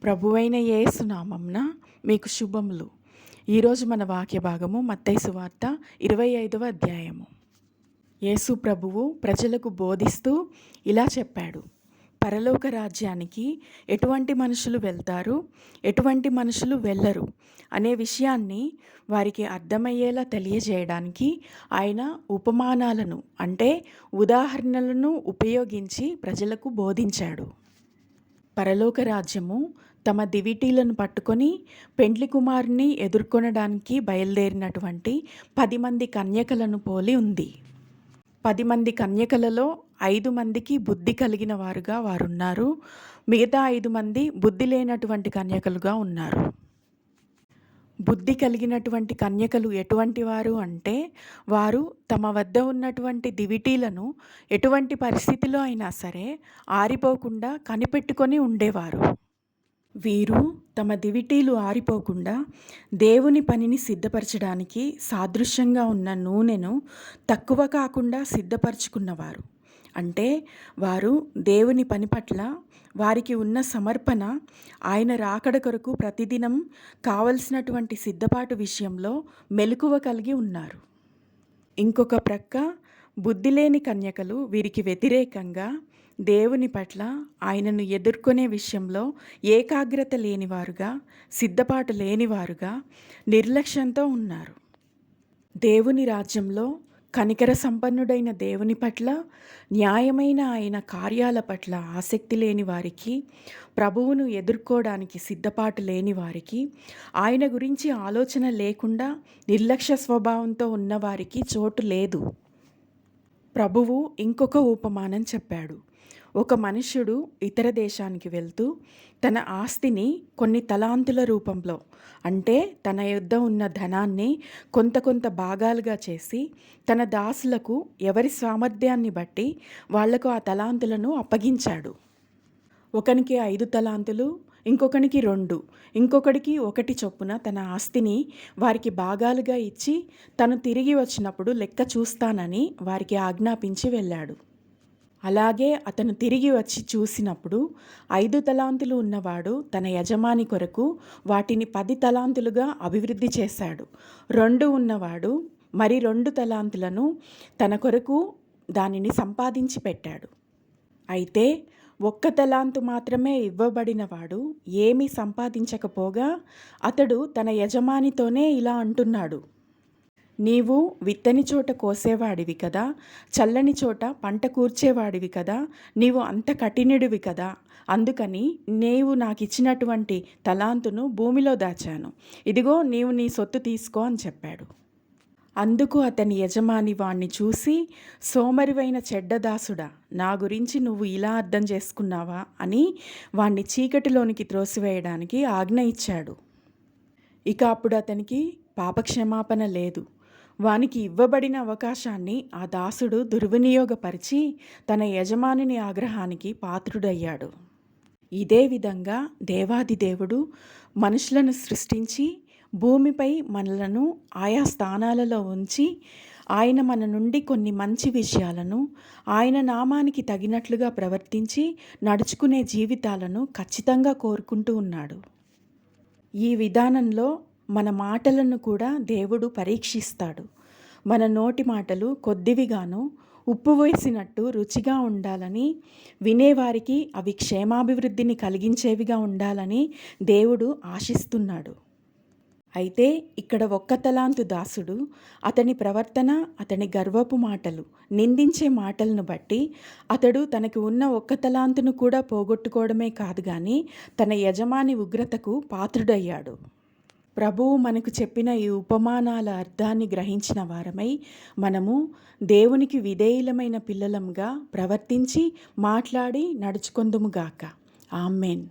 ప్రభువైన యేసు నామమున మీకు శుభములు. ఈరోజు మన వాక్య భాగము మత్తయి సువార్త 25వ అధ్యాయము. యేసు ప్రభువు ప్రజలకు బోధిస్తూ ఇలా చెప్పాడు. పరలోక రాజ్యానికి ఎటువంటి మనుషులు వెళ్తారు, ఎటువంటి మనుషులు వెళ్ళరు అనే విషయాన్ని వారికి అర్థమయ్యేలా తెలియజేయడానికి ఆయన ఉపమానాలను అంటే ఉదాహరణలను ఉపయోగించి ప్రజలకు బోధించాడు. పరలోక రాజ్యము తమ దివిటీలను పట్టుకొని పెండ్లి కుమారుని ఎదుర్కొనడానికి బయలుదేరినటువంటి 10 మంది కన్యకలను పోలి ఉంది. 10 మంది కన్యకలలో 5 మందికి బుద్ధి కలిగిన వారుగా వారున్నారు. మిగతా 5 మంది బుద్ధి లేనటువంటి కన్యకలుగా ఉన్నారు. బుద్ధి కలిగినటువంటి కన్యకలు ఎటువంటి వారు అంటే, వారు తమ వద్ద ఉన్నటువంటి దివిటీలను ఎటువంటి పరిస్థితిలో అయినా సరే ఆరిపోకుండా కనిపెట్టుకొని ఉండేవారు. వీరు తమ దివిటీలు ఆరిపోకుండా దేవుని పనిని సిద్ధపరచడానికి సాదృశ్యంగా ఉన్న నూనెను తక్కువ కాకుండా సిద్ధపరచుకున్నవారు. అంటే వారు దేవుని పని పట్ల వారికి ఉన్న సమర్పణ, ఆయన రాకడ కొరకు ప్రతిదినం కావలసినటువంటి సిద్ధపాటు విషయంలో మెలకువ కలిగి ఉన్నారు. ఇంకొక ప్రక్క బుద్ధి లేని కన్యకలు వీరికి వ్యతిరేకంగా దేవుని పట్ల ఆయనను ఎదుర్కొనే విషయంలో ఏకాగ్రత లేనివారుగా, సిద్ధపాటు లేనివారుగా, నిర్లక్ష్యంతో ఉన్నారు. దేవుని రాజ్యంలో కనికర సంపన్నుడైన దేవుని పట్ల, న్యాయమైన ఆయన కార్యాల పట్ల ఆసక్తి లేని వారికి, ప్రభువును ఎదుర్కోవడానికి సిద్ధపాటు లేని వారికి, ఆయన గురించి ఆలోచన లేకుండా నిర్లక్ష్య స్వభావంతో ఉన్నవారికి చోటు లేదు. ప్రభువు ఇంకొక ఉపమానం చెప్పాడు. ఒక మనుష్యుడు ఇతర దేశానికి వెళ్తూ తన ఆస్తిని కొన్ని తలాంతుల రూపంలో అంటే తన యొద్ద ఉన్న ధనాన్ని కొంత భాగాలుగా చేసి తన దాసులకు ఎవరి సామర్థ్యాన్ని బట్టి వాళ్లకు ఆ తలాంతులను అప్పగించాడు. ఒకనికి 5 తలాంతులు, ఇంకొకనికి 2, ఇంకొకడికి 1 చొప్పున తన ఆస్తిని వారికి భాగాలుగా ఇచ్చి తను తిరిగి వచ్చినప్పుడు లెక్క చూస్తానని వారికి ఆజ్ఞాపించి వెళ్ళాడు. అలాగే అతను తిరిగి వచ్చి చూసినప్పుడు 5 తలాంతులు ఉన్నవాడు తన యజమాని కొరకు వాటిని 10 తలాంతులుగా అభివృద్ధి చేశాడు. 2 ఉన్నవాడు మరి 2 తలాంతులను తన కొరకు దానిని సంపాదించి పెట్టాడు. అయితే 1 తలాంతు మాత్రమే ఇవ్వబడినవాడు ఏమీ సంపాదించకపోగా అతడు తన యజమానితోనే ఇలా అంటున్నాడు. నీవు విత్తని చోట కోసేవాడివి కదా, చల్లని చోట పంట కూర్చేవాడివి కదా, నీవు అంత కఠినుడివి కదా, అందుకని నీవు నాకిచ్చినటువంటి తలాంతును భూమిలో దాచాను, ఇదిగో నీవు నీ సొత్తు తీసుకో అని చెప్పాడు. అందుకు అతని యజమాని వాణ్ణి చూసి, సోమరివైన చెడ్డదాసుడా, నా గురించి నువ్వు ఇలా అర్థం చేసుకున్నావా అని వాణ్ణి చీకటిలోనికి త్రోసివేయడానికి ఆజ్ఞ ఇచ్చాడు. ఇక అప్పుడు అతనికి పాపక్షమాపణ లేదు. వానికి ఇవ్వబడిన అవకాశాన్ని ఆ దాసుడు దుర్వినియోగపరిచి తన యజమానిని ఆగ్రహానికి పాత్రుడయ్యాడు. ఇదే విధంగా దేవాది దేవుడు మనుషులను సృష్టించి భూమిపై మనలను ఆయా స్థానాలలో ఉంచి ఆయన మన నుండి కొన్ని మంచి విషయాలను, ఆయన నామానికి తగినట్లుగా ప్రవర్తించి నడుచుకునే జీవితాలను ఖచ్చితంగా కోరుకుంటూ ఉన్నాడు. ఈ విధానంలో మన మాటలను కూడా దేవుడు పరీక్షిస్తాడు. మన నోటి మాటలు కొద్దివిగాను, ఉప్పు వేసినట్టు రుచిగా ఉండాలని, వినేవారికి అవి క్షేమాభివృద్ధిని కలిగించేవిగా ఉండాలని దేవుడు ఆశిస్తున్నాడు. అయితే ఇక్కడ 1 తలాంతు దాసుడు అతని ప్రవర్తన, అతని గర్వపు మాటలు, నిందించే మాటలను బట్టి అతడు తనకి ఉన్న 1 తలాంతును కూడా పోగొట్టుకోవడమే కాదు కానీ తన యజమాని ఉగ్రతకు పాత్రుడయ్యాడు. ప్రభువు మనకు చెప్పిన ఈ ఉపమానాల అర్థాన్ని గ్రహించిన వారమై మనము దేవునికి విధేయులమైన పిల్లలంగా ప్రవర్తించి మాట్లాడి నడుచుకొందుముగాక. ఆమేన్.